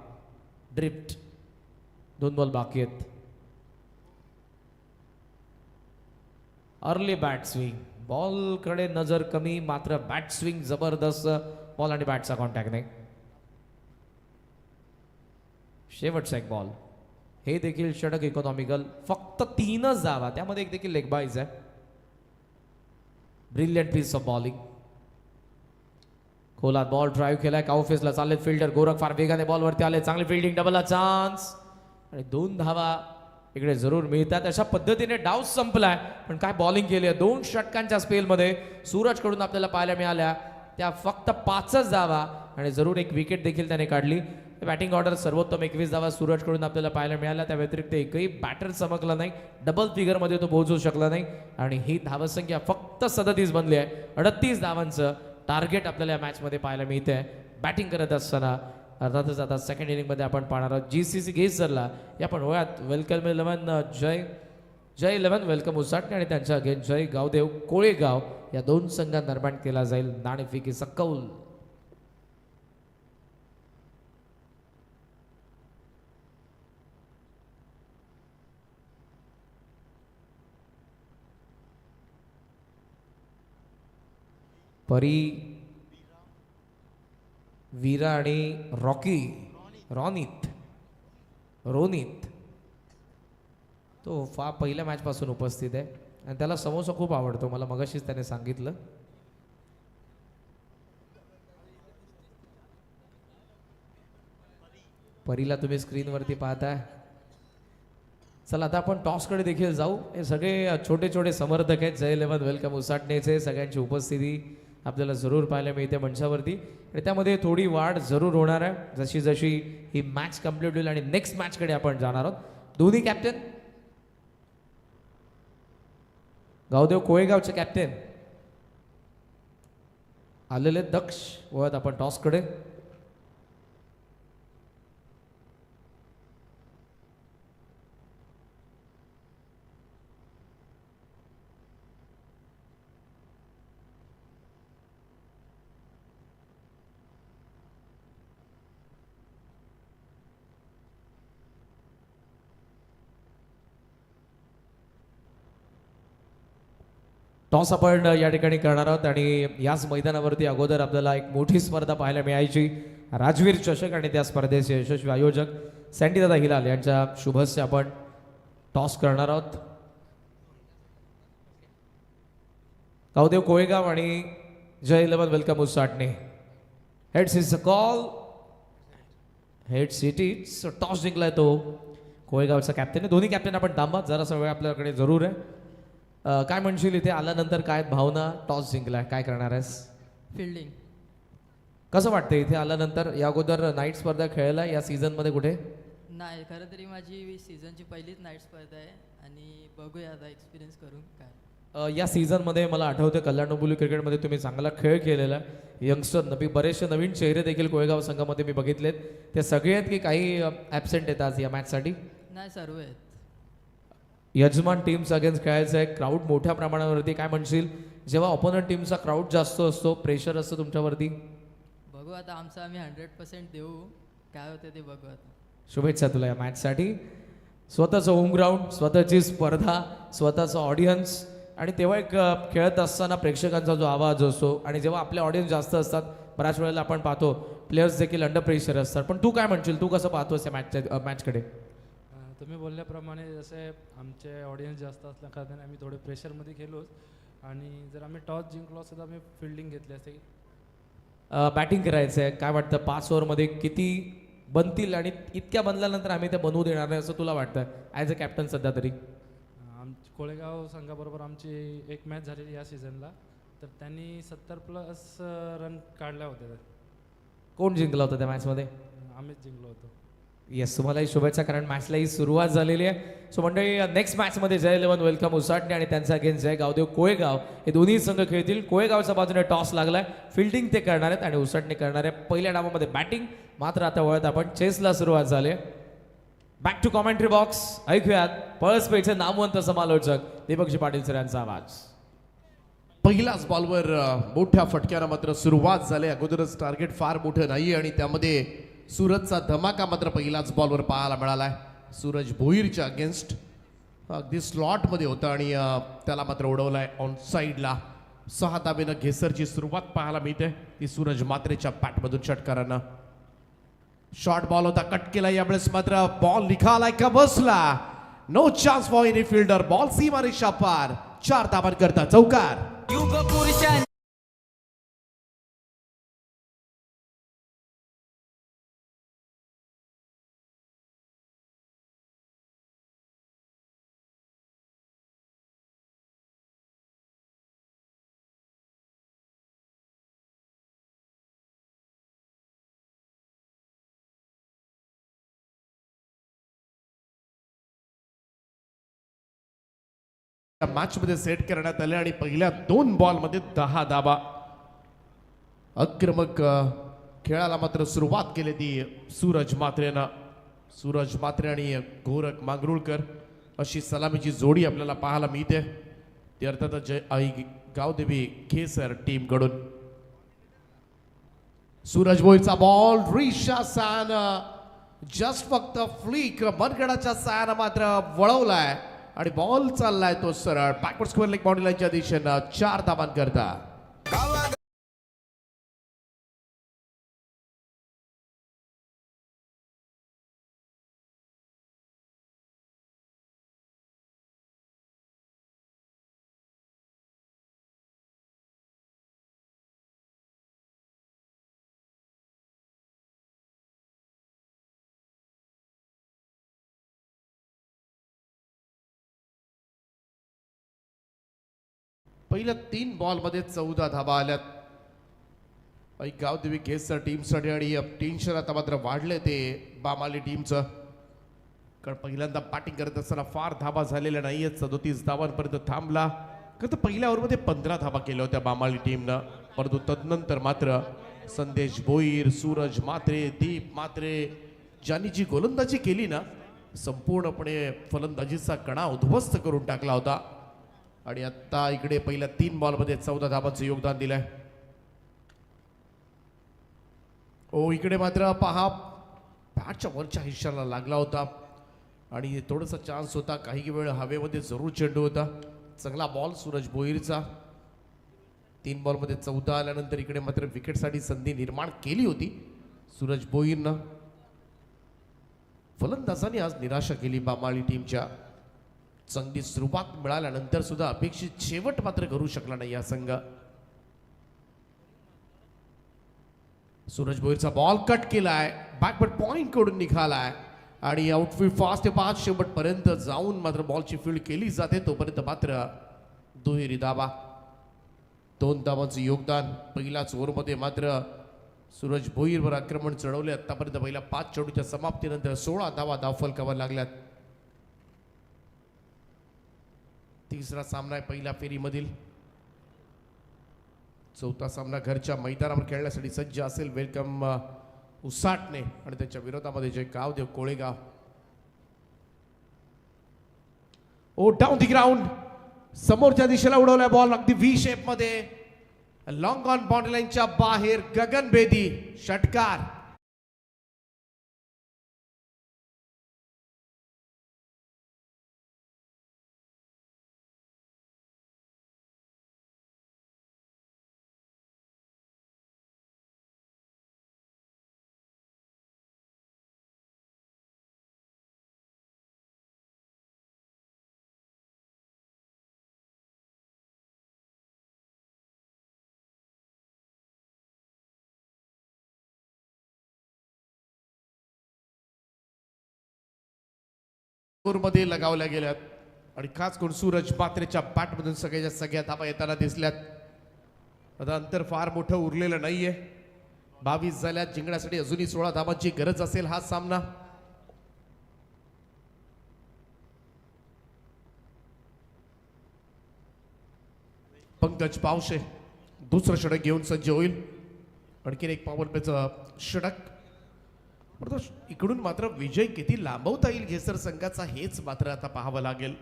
ड्रिफ्ट. 2 बॉल बाकी आहेत. अर्ली बॅट स्विंग, बॉलकडे नजर कमी, मात्र बॅट स्विंग जबरदस्त. बॉल आणि बॅटचा कॉन्टॅक्ट नाही. शेवटचा एक बॉल. हे देखील षटक इकॉनॉमिकल. फक्त 3च धावा, त्यामध्ये एक देखील लेग बाईज आहे. Brilliant piece of bowling. खोलात बॉल ड्राईव्ह केलाय, काउफेसला चाललेत फिल्डर गोरख फार वेगाने बॉलवरती आले, चांगली फिल्डिंग, डबलला चान्स आणि 2 धावा इकडे जरूर मिळतात. अशा पद्धतीने डाव संपलाय, पण काय बॉलिंग केली आहे. 2 षटकांच्या स्पेलमध्ये सूरजकडून आपल्याला पाहायला मिळाल्या त्या फक्त 5च धावा आणि जरूर एक विकेट देखील त्याने काढली. बॅटिंग ऑर्डर सर्वोत्तम 21 धावा सूरजकडून आपल्याला पाहायला मिळाल्या. त्या व्यतिरिक्त एकही बॅटर चमकला नाही, डबल फिगरमध्ये तो पोहोचू शकला नाही आणि ही धावसंख्या फक्त 37 बनली आहे. 38 धावांचं टार्गेट आपल्याला या मॅचमध्ये पाहायला मिळते आहे. बॅटिंग करत असताना अर्थातच आता सेकंड इनिंगमध्ये आपण पाहणार आहोत GCC गेझरला. या पण वयात वेलकम 11 जय 11 वेलकम उसाटणे आणि त्यांच्या अगेन्स्ट जय गावदेव कोळेगाव या 2 संघांदरम्यान केला जाईल नाणेफेकीचा कौल. परी, वीरा आणि रोनित तो फार पहिल्या मॅचपासून उपस्थित आहे आणि त्याला समोसा खूप आवडतो, मला मगाशीच त्याने सांगितलं. परीला तुम्ही स्क्रीनवरती पाहताय. चला आता आपण टॉसकडे देखील जाऊ. हे सगळे छोटे छोटे समर्थक आहेत जय 11 वेलकम उसाटणेचे. सगळ्यांची उपस्थिती आपल्याला जरूर पाहायला मिळते मंचावरती आणि त्यामध्ये थोडी वाढ जरूर होणार आहे जशी जशी ही मॅच कंप्लीट होईल आणि नेक्स्ट मॅचकडे आपण जाणार आहोत. दोन्ही कॅप्टन गावदेव कोळेगावचे कॅप्टन आलेले दक्ष वळत आपण टॉसकडे. टॉस आपण या ठिकाणी करणार आहोत आणि याच मैदानावरती अगोदर आपल्याला एक मोठी स्पर्धा पाहायला मिळायची राजवीर चषक आणि त्या स्पर्धेचे यशस्वी आयोजक सँडीदादा हिलाल यांच्या शुभस्य आपण टॉस करणार आहोत. गावदेव कोळेगाव आणि Jai 11 welcome Usatane. Heads is a call, heads it it's. Toss जिंकलाय तो कोळेगावचा कॅप्टन. दोन्ही कॅप्टन आपण थांबा, जरासा वेळ आपल्याकडे जरूर आहे. काय म्हणशील इथे आल्यानंतर काय भावना? टॉस जिंकलाय, काय करणार आहेस? फिल्डिंग. कसं वाटतं इथे आल्यानंतर? या अगोदर नाईट स्पर्धा खेळायला या सीझनमध्ये कुठे? नाही, खरं तरी माझी सीझनची पहिलीच नाईट स्पर्धा आहे आणि बघूया आता एक्सपिरियन्स करून काय. या सीझनमध्ये मला आठवतं कल्याण डोंबिवली क्रिकेटमध्ये तुम्ही चांगला खेळ केलेला. यंगस्टर बरेचसे नवीन चेहरे देखील कोळेगाव संघामध्ये मी बघितलेत. ते सगळे आहेत की काही ॲबसेंट आहेत आज या मॅचसाठी? नाही, सर्व आहेत. यजमान टीम्स अगेन्स्ट खेळायचं आहे, क्राऊड मोठ्या प्रमाणावरती. काय म्हणशील जेव्हा ऑपोनंट टीमचा क्राऊड जास्त असतो, प्रेशर असतं तुमच्यावरती? बघू आता आमचं आम्ही 100% देऊ, काय होते ते बघू आता. शुभेच्छा तुला या मॅचसाठी. स्वतःचं होम ग्राउंड, स्वतःची स्पर्धा, स्वतःचं ऑडियन्स आणि तेव्हा एक खेळत असताना प्रेक्षकांचा जो आवाज असतो आणि जेव्हा आपले ऑडियन्स जास्त असतात बऱ्याच वेळेला आपण पाहतो प्लेयर्स देखील अंडर प्रेशर असतात. पण तू काय म्हणशील, तू कसं पाहतोस या मॅचकडे? तुम्ही बोलल्याप्रमाणे जसे आमचे ऑडियन्स जास्त असल्या कारणाने आम्ही थोडे प्रेशरमध्ये गेलोच आणि जर आम्ही टॉस जिंकलो असतो तर आम्ही फिल्डिंग घेतली असते. बॅटिंग करायचं आहे, काय वाटतं 5 ओव्हरमध्ये किती बनतील आणि इतक्या बनल्यानंतर आम्ही ते बनवू देणार नाही असं तुला वाटतं ॲज अ कॅप्टन सध्या तरी? कोळेगाव संघाबरोबर आमची एक मॅच झालेली या सीझनला, तर त्यांनी 70+ रन काढल्या होत्या. कोण जिंकला होता त्या मॅचमध्ये? आम्हीच जिंकलो होतो. येस, तुम्हालाही शुभेच्छा कारण मॅचलाही सुरुवात झालेली आहे. सो मंडळी नेक्स्ट मॅचमध्ये जय 11 वेलकम उसाटणे आणि त्यांचा अगेन्स्ट जय गावदेव कोळेगाव हे दोन्ही संघ खेळतील. कोळेगावच्या बाजूने टॉस लागलाय, फिल्डिंग ते करणार आहेत आणि उसाटणे करणार आहे. पहिल्या डावामध्ये बॅटिंग. मात्र आता वळत आपण चेसला सुरुवात झाली. Back to commentary box. ऐकूयात पळसपेठचे नामवंत समालोचक दीपकजी पाटील सर यांचा आवाज. पहिल्याच बॉलवर मोठ्या फटक्यानं मात्र सुरुवात झाली. अगोदरच टार्गेट फार मोठं नाही आणि त्यामध्ये सूरजचा धमाका मात्र पहिल्याच बॉलवर पाहायला मिळालाय. सूरज भोईरच्या अगेन्स्ट अगदी स्लॉटमध्ये होता आणि त्याला मात्र उडवलाय ऑन साईडला. 6 धावेनं घेसरची सुरुवात पाहायला मिळते ती सूरज मात्रेच्या बॅटमधून षटकारानं. शॉर्ट बॉल होता, कट केला. यावेळेस मात्र बॉल निघालाय का बसला. No chance for any fielder. Ball सीमारेषा पार. 4 धावांकरता चौकार. युग पुरुषांची मॅच मध्ये सेट करण्यात आले आणि पहिल्या 2 बॉलमध्ये 10 धाबा. आक्रमक खेळाला मात्र सुरुवात केली ती सूरज म्हात्रेनं. सूरज म्हात्रे आणि गोरख मांगरुळकर अशी सलामीची जोडी आपल्याला पाहायला मिळते. ती अर्थातच जय आई गावदेवी केसर टीम कडून. सूरज भोईरचा बॉल रिशा सॅन जस्ट फक्त फ्लिक मनगडाच्या सॅन मात्र वळवलाय आणि बॉल चाललाय तो सरळ बॅकवर्ड स्क्वेअर लेग बाउंड्री लाईनच्या दिशेनं 4 धाबांकरता. पहिल्या 3 बॉलमध्ये 14 धाबा आल्यात गावदेवी केसर टीमसाठी आणि टेन्शन आता मात्र वाढले ते बामाली टीमचं. कारण पहिल्यांदा बॅटिंग करत असताना फार धाबा झालेल्या नाहीयेत. 37 धावांपर्यंत थांबला. तर पहिल्या ओव्हरमध्ये 15 धाबा केल्या होत्या बामाली टीमनं. परंतु तदनंतर मात्र संदेश भोईर, सूरज म्हात्रे, दीप म्हात्रे ज्यांनी जी गोलंदाजी केली ना संपूर्णपणे फलंदाजीचा कणा उद्ध्वस्त करून टाकला होता. आणि आता इकडे पहिल्या 3 बॉलमध्ये 14 धाबांचं योगदान दिलंय. इकडे मात्र पहा बॅटच्या वरच्या हिश्श्याला लागला होता आणि थोडासा चान्स होता. काही वेळ हवेमध्ये जरूर चेंडू होता. चांगला बॉल सूरज भोईरचा. 3 बॉलमध्ये 14 आल्यानंतर इकडे मात्र विकेटसाठी संधी निर्माण केली होती सूरज भोईरनं. फलंदाजांनी आज निराशा केली बामाळी टीमच्या. चांगली सुरुवात मिळाल्यानंतर सुद्धा अपेक्षित शेवट मात्र करू शकला नाही या संघ. सूरज भोईरचा बॉल कट केलाय. बॅकवर्ड पॉइंट कडून निघालाय आणि आउटफील्ड फास्ट पाच शेवटपर्यंत जाऊन मात्र बॉलची फील्ड केली जाते. तोपर्यंत मात्र दुहेरी धाबा. 2 धावांचं योगदान. पहिल्याच ओव्हरमध्ये मात्र सूरज भोईरवर आक्रमण चढवले. आतापर्यंत पहिल्या 5 चेंडूच्या समाप्तीनंतर 16 धावा धावफलकावर लागल्यात. तिसरा सामना आहे पहिल्या फेरीमधील. 4था सामना घरच्या मैदानावर खेळण्यासाठी सज्ज असेल. वेलकम उसाटणे आणि त्याच्या विरोधामध्ये Jai Gavdev Kolegaon. Down the ground. समोरच्या दिशेला उडवलाय बॉल अगदी व्ही शेप मध्ये. लॉंग ऑन बाउंड्री लाईनच्या बाहेर गगनभेदी षटकार. मध्ये लगावल्या गेल्यात आणि खास करून सूरज म्हात्रेच्या बॅटमधून सगळ्या धाबा येताना दिसल्यात. आता अंतर फार मोठं उरलेलं नाहीये. 22 झाल्यात. जिंकण्यासाठी अजूनही 16 धाबांची गरज असेल हा सामना. पंकज पावशे दुसरं षटक घेऊन सज्ज होईल. आणखीन एक पॉवर प्लेचं षटक. इकडून मात्र विजय किती लांबवता येईल घेसर संघाचा हेच मात्र आता पाहावं लागेल.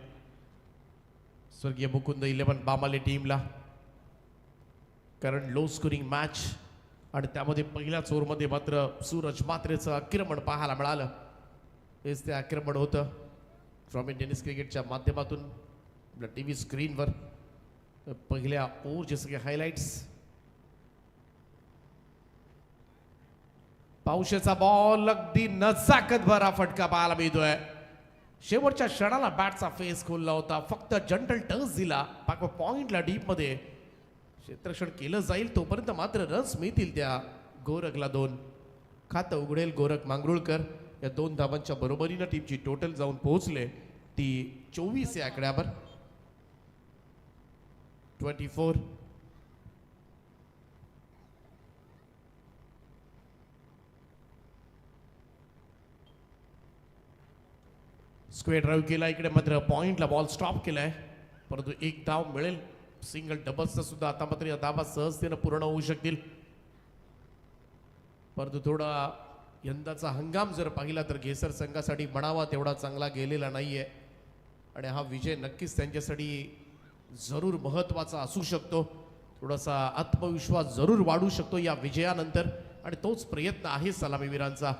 स्वर्गीय मुकुंद 11 बामाले टीमला. कारण लो स्कोरिंग मॅच आणि त्यामध्ये पहिल्याच ओव्हरमध्ये मात्र सूरज म्हात्रेचं आक्रमण पाहायला मिळालं. हेच ते आक्रमण होतं. फ्रॉम टेनिस क्रिकेटच्या माध्यमातून आपल्या टीव्ही स्क्रीनवर पहिल्या ओव्हरचे सगळे हायलाइट्स. पावशेचा बॉल अगदी नजाकत भरा फटका पाहायला मिळतोय. शेवटच्या क्षणाला बॅटचा फेस खोलला होता. फक्त जंटल टच दिला. पॉइंटला डीप मध्ये क्षेत्ररक्षण केलं जाईल तोपर्यंत मात्र रन्स मिळतील त्या गोरखला. 2 खातं उघडेल गोरख मांगरुळकर. या 2 धावांच्या बरोबरीनं टीमची टोटल जाऊन पोहोचले ती 24 या आकड्यावर. 24. स्क्वेअर ड्राईव्ह केला. इकडे मात्र पॉइंटला बॉल स्टॉप केलाय. परंतु एक धाव मिळेल. सिंगल डबल्सचा सुद्धा आता मात्र या धावा सहजतेनं पूर्ण होऊ शकतील. परंतु थोडा यंदाचा हंगाम जर पाहिला तर घेसर संघासाठी म्हणावा तेवढा चांगला गेलेला नाहीये आणि हा विजय नक्कीच त्यांच्यासाठी जरूर महत्त्वाचा असू शकतो. थोडासा आत्मविश्वास जरूर वाढू शकतो या विजयानंतर आणि तोच प्रयत्न आहे सलामीवीरांचा.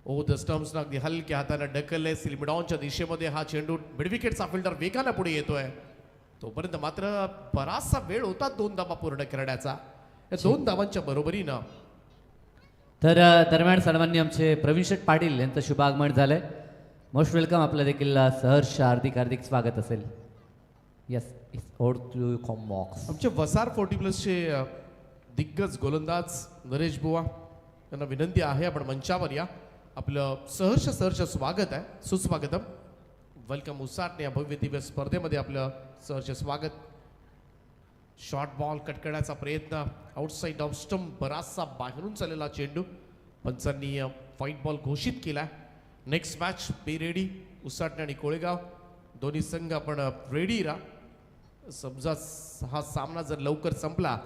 ओ द स्टम्प्सना अगदी हलक्या हाताने ढकलले. सिल्मिडॉनच्या दिशेमध्ये हा चेंडू मिडविकेटचा फिल्डर वेगाने पुढे येतोय. तोपर्यंत मात्र बराचसा वेळ होता 2 धावा पूर्ण करण्याचा. या 2 धावांच्या बरोबरीनं तर दरम्यान सर्वांनी आमचे प्रवीण शेठ पाटील यांचं शुभागमन झालंय. Most welcome. आपलं देखील सहर्ष हार्दिक हार्दिक स्वागत असेल. येस इट्स ओड टू कॉम बॉक्स. आमचे वसार 40+ दिग्गज गोलंदाज नरेश बुवा यांना विनंती आहे आपण मंचावर या. आपलं सहर्ष स्वागत आहे. सुस्वागतम. वेलकम उसाटणे या भव्य दिव्य स्पर्धेमध्ये आपलं सहर्ष स्वागत. शॉर्ट बॉल कट करण्याचा प्रयत्न. आउटसाइड ऑफ स्टंप बराचसा बाहेरून चाललेला चेंडू. पंचांनी फाईट बॉल घोषित केला. Next match be ready. Usatane आणि कोळेगाव दोन्ही संघ आपण रेडी राहा. समजा हा सामना जर लवकर संपला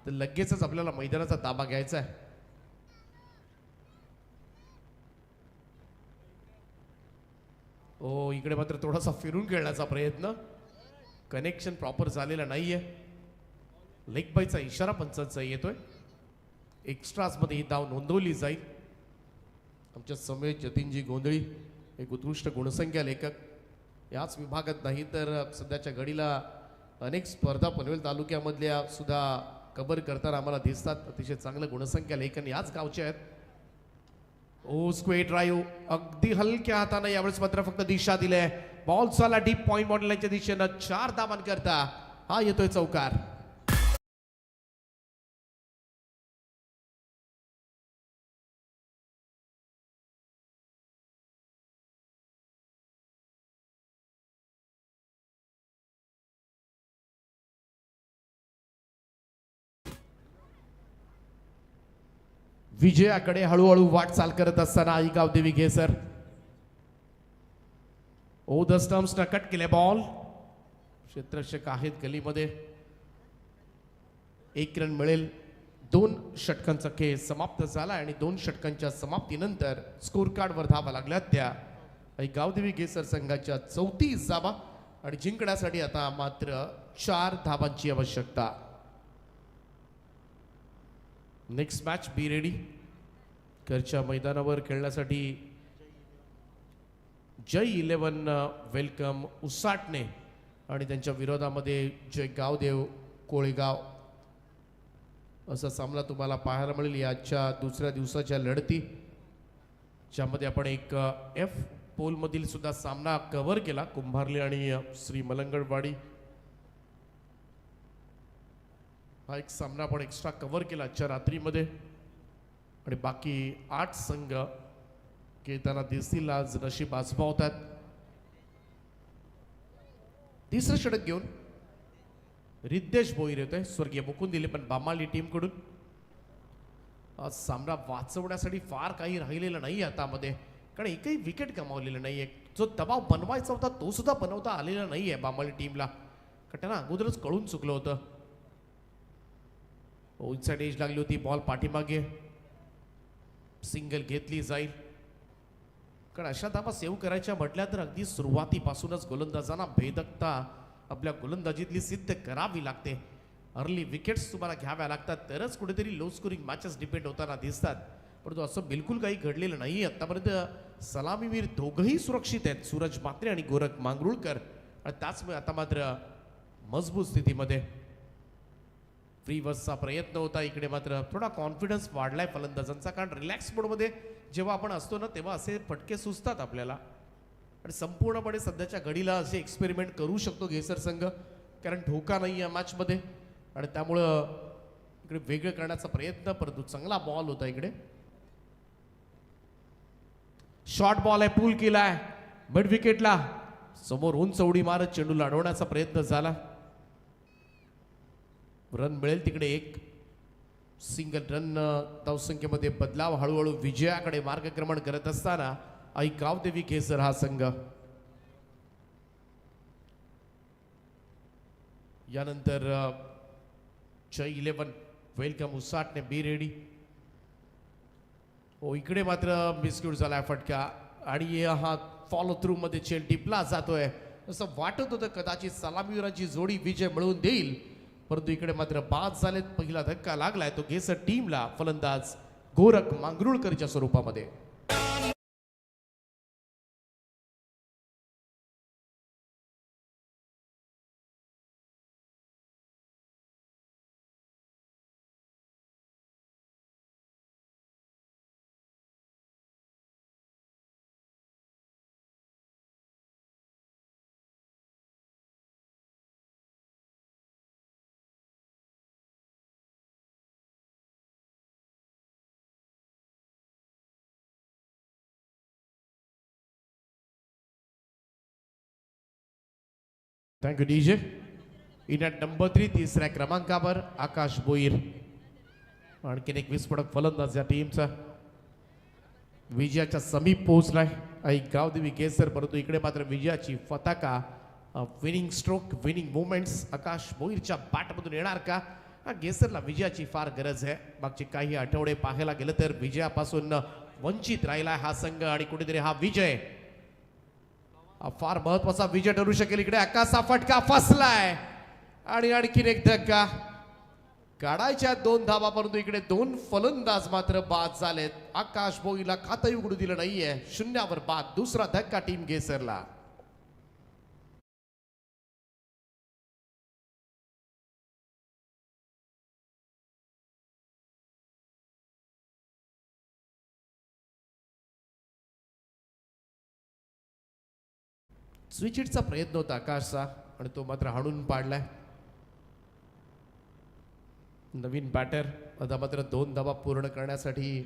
तर लगेचच आपल्याला मैदानाचा ताबा घ्यायचा आहे. ओ इकडे मात्र थोडासा फिरून खेळण्याचा प्रयत्न. कनेक्शन प्रॉपर झालेला नाहीये. लेग बायचा इशारा पंचांचा येतोय. एक्स्ट्राज मध्ये ही धाव नोंदवली जाईल. आमच्या समेत जतीनजी गोंधळी एक उत्कृष्ट गुणसंख्या लेखक. याच विभागात नाही तर सध्याच्या घडीला अनेक स्पर्धा पनवेल तालुक्यामधल्या सुद्धा कव्हर करताना आम्हाला दिसतात. अतिशय चांगलं गुणसंख्या लेखन याच गावचे आहेत. ओ स्क्वेअर ड्राईव्ह अगदी हलक्या हातानं यावेळेस मात्र फक्त दिशा दिली. बॉल चाला डीप पॉइंट बॉर्डरलाईनच्या दिशेनं 4 धावांकरता हा येतोय चौकार. विजयाकडे हळूहळू वाटचाल करत असताना आई गावदेवी घेसर. ओ द स्टम्प्सना कट केले बॉल. क्षेत्ररक्षक आहेत गलीमध्ये. 1 रन मिळेल. 2 षटकांचा खेळ समाप्त झाला आणि 2 षटकांच्या समाप्तीनंतर स्कोर कार्डवर धावा लागल्या त्या आई गावदेवी घेसर संघाच्या 34 धावा आणि जिंकण्यासाठी आता मात्र 4 धावांची आवश्यकता. Next match be ready. घरच्या मैदानावर खेळण्यासाठी जय 11 वेलकम उसाटणे आणि त्यांच्या विरोधामध्ये जय गावदेव कोळेगाव असा सामना तुम्हाला पाहायला मिळेल याच्या दुसऱ्या दिवसाच्या लढती, ज्यामध्ये आपण एक एफ पोलमधील सुद्धा सामना कव्हर केला. कुंभारली आणि श्री मलंगडवाडी हा एक सामना आपण एक्स्ट्रा कव्हर केला आजच्या रात्रीमध्ये आणि बाकी 8 संघ खेळताना दिसतील. आज नशीब आजमावतात. तिसरं षटक घेऊन रिद्देश भोईर येतोय. स्वर्गीय मुकुंद दिले पण बामाली टीमकडून. आज सामना वाचवण्यासाठी फार काही राहिलेलं नाही हातामध्ये, कारण एकही विकेट गमावलेलं नाहीये. जो दबाव बनवायचा होता तो सुद्धा बनवता आलेला नाहीये बामाली टीमला, कारण त्यांना अगोदरच कळून चुकलं होतं. इनसाइड एज लागली होती. बॉल पाठीमागे. सिंगल घेतली जाईल, कारण अशा धावा सेव्ह करायच्या म्हटल्या तर अगदी सुरुवातीपासूनच गोलंदाजांना भेदकता आपल्या गोलंदाजीतली सिद्ध करावी लागते. अर्ली विकेट्स तुम्हाला घ्याव्या लागतात तरच कुठेतरी लो स्कोरिंग मॅचेस डिपेंड होताना दिसतात. परंतु असं बिलकुल काही घडलेलं नाही आतापर्यंत. सलामीवीर दोघंही सुरक्षित आहेत, सूरज मात्रे आणि गोरख मांगरुळकर, आणि त्याचमुळे आता मात्र मजबूत स्थितीमध्ये. फ्रीवर्सचा प्रयत्न होता. इकडे मात्र थोडा कॉन्फिडन्स वाढलाय फलंदाजांचा, कारण रिलॅक्स मोडमध्ये जेव्हा आपण असतो ना तेव्हा असे फटके सुचतात आपल्याला, आणि संपूर्णपणे सध्याच्या घडीला असे एक्सपेरिमेंट करू शकतो घेसर संघ, कारण धोका नाही या मॅचमध्ये, आणि त्यामुळं इकडे वेगळं करण्याचा प्रयत्न. परंतु चांगला बॉल होता इकडे. शॉर्ट बॉल आहे, पूल केलाय मिड विकेटला. समोर उंच उडी मारत चेंडूला अडवण्याचा प्रयत्न झाला. रन मिळेल तिकडे एक. सिंगल रन धावसंख्येमध्ये बदलाव हळूहळू विजयाकडे मार्गक्रमण करत असताना आई गावदेवी घेसर हा संघ. यानंतर जय 11 वेलकम उसाटणे बी रेडी. हो इकडे मात्र मिसक्यूट झालाय फटका आणि हा फॉलो थ्रू मध्ये चेल टिपला जातोय. असं वाटत होतं कदाचित सलामीवीरांची जोडी विजय मिळवून देईल, परंतु इकडे मात्र बाद झालेत. पहिला धक्का लागलाय तो घेसर टीमला फलंदाज गोरख मांगरुळकरच्या स्वरूपामध्ये. Thank you DJ. In at number 3 तिसऱ्या क्रमांकावर आकाश बोईर. आणखीन एक विस्फोटक फलंदाज या टीमचा विजयाच्या समीप पोहोचलाय आई गावदेवी केसर, परंतु इकडे मात्र विजयाची पताका विनिंग स्ट्रोक विनिंग मोमेंट्स आकाश बोईरच्या बॅटमधून येणार का? गेसरला विजयाची फार गरज आहे. मागचे काही आठवडे पाहायला गेलं तर विजयापासून वंचित राहिला हा संघ आणि कुठेतरी हा विजय फार महत्वाचा विजय ठरू शकेल. इकडे आकाशचा फटका फसलाय आणि आणखीन एक धक्का काढायच्या 2 धावा, परंतु इकडे 2 फलंदाज मात्र बाद झालेत. आकाश बोईला खातं उघडू दिलं नाहीये. 0वर बाद. दुसरा धक्का टीम गेसरला. स्विचिटचा प्रयत्न होता आकाशचा आणि तो मात्र हाणून पाडलाय. नवीन बॅटर आता मात्र 2 धावा पूर्ण करण्यासाठी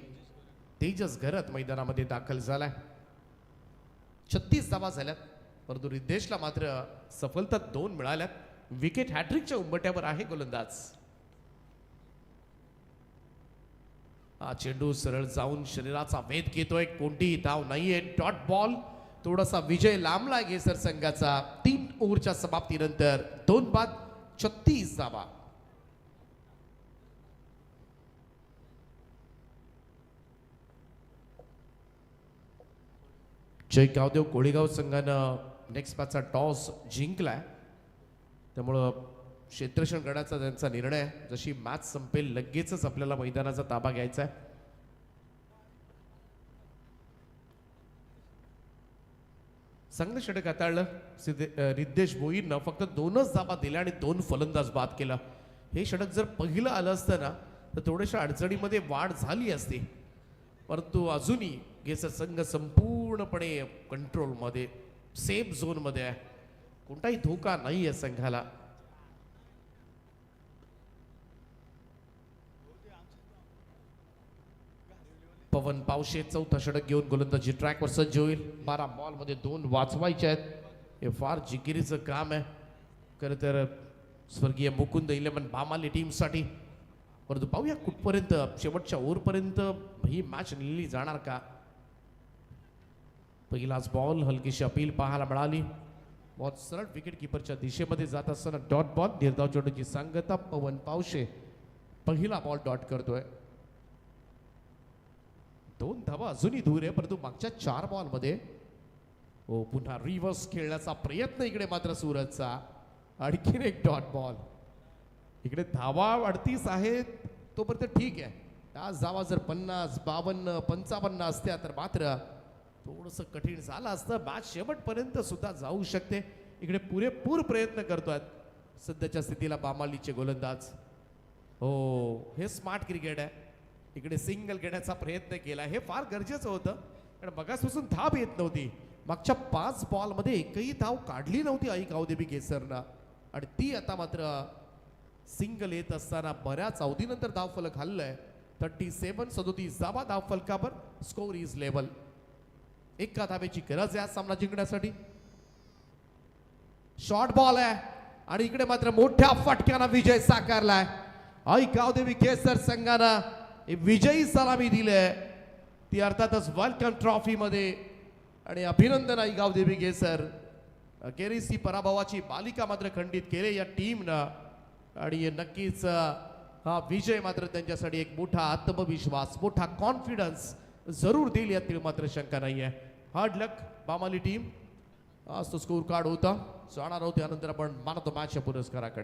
तेजस घरत मैदानामध्ये दाखल झालाय. 36 धावा झाल्यात, परंतु रिद्धेशला मात्र सफलता 2 मिळाल्यात. विकेट हॅट्रिकच्या उंबट्यावर आहे गोलंदाज. हा चेंडू सरळ जाऊन शरीराचा वेध घेतोय. कोणतीही धाव नाहीये. Dot ball. थोडासा विजय लांबला गेसर संघाचा. 3 ओव्हरच्या समाप्तीनंतर 2 बाद 36 धावा. जय गावदेव कोळीगाव संघानं नेक्स्ट मॅचचा टॉस जिंकलाय, त्यामुळं क्षेत्ररक्षण करण्याचा त्यांचा निर्णय आहे. जशी मॅच संपेल लगेचच आपल्याला मैदानाचा ताबा घ्यायचा आहे. चांगलं षटक हाताळलं रिद्धेश भोईरनं. फक्त 2च धावा दिल्या आणि 2 फलंदाज बाद केला. हे षटक जर पहिलं आलं असतं ना तर थोड्याशा अडचणीमध्ये वाढ झाली असती, परंतु अजूनही गेसर संघ संपूर्णपणे कंट्रोलमध्ये सेफ झोनमध्ये आहे. कोणताही धोका नाही आहे संघाला. पवन पावशे चौथा षटक घेऊन गोलंदाजी ट्रॅकवर सज्ज होईल. 12 बॉलमध्ये 2 वाचवायचे आहेत. हे फार जिकिरीचं काम आहे खरं तर स्वर्गीय मुकुंद 11 बामाली टीमसाठी. परंतु पाहूया कुठपर्यंत शेवटच्या ओव्हरपर्यंत ही मॅच नेली जाणार का. पहिलाच बॉल हलकीशी अपील पाहायला मिळाली. बहुत सरळ विकेट किपरच्या दिशेमध्ये जात असताना डॉट बॉल. निर्धाव चेंडूची सांगता पवन पावशे पहिला बॉल डॉट करतोय. 2 धावा अजूनही दूर आहे, परंतु मागच्या 4 बॉलमध्ये पुन्हा रिव्हर्स खेळण्याचा प्रयत्न इकडे मात्र सूरजचा. आणखीन एक डॉट बॉल. इकडे धावा 38 आहेत तोपर्यंत ठीक आहे. आज धावा जर 50 52 55 असत्या तर मात्र थोडंसं कठीण झालं असतं. मॅच शेवटपर्यंत सुद्धा जाऊ शकते. इकडे पुरेपूर प्रयत्न करतोय सध्याच्या स्थितीला बामालीचे गोलंदाज. हो हे स्मार्ट क्रिकेट आहे. इकडे सिंगल घेण्याचा प्रयत्न केला. हे फार गरजेचं होतं कारण मगासपासून धाव येत नव्हती. मागच्या 5 बॉलमध्ये एकही धाव काढली नव्हती आई गावदेवी केसरनं आणि ती आता मात्र सिंगल येत असताना बऱ्याच अवधीनंतर धाव फलक हल्लंय. 37 धावा धाव फलकावर. Score is level. एका धावेची गरज आहे सामना जिंकण्यासाठी. शॉर्ट बॉल आहे आणि इकडे मात्र मोठ्या फटक्यानं विजय साकारलाय. आई गावदेवी केसर संघानं विजयी सलामी दिली ती अर्थातच वेलकम ट्रॉफी मध्ये. आणि अभिनंदन आई गावदेवी केसर. अखेरीस ही पराभवाची मालिका मात्र खंडित केले या टीमनं आणि नक्कीच हा विजय मात्र त्यांच्यासाठी एक मोठा आत्मविश्वास मोठा कॉन्फिडन्स जरूर देईल यातील मात्र शंका नाही आहे. हार्ड लक बामाली टीम. आज तो स्कोर कार्ड होता जाणार आहोत त्यानंतर आपण मॅन ऑफ द मॅच या पुरस्काराकडे.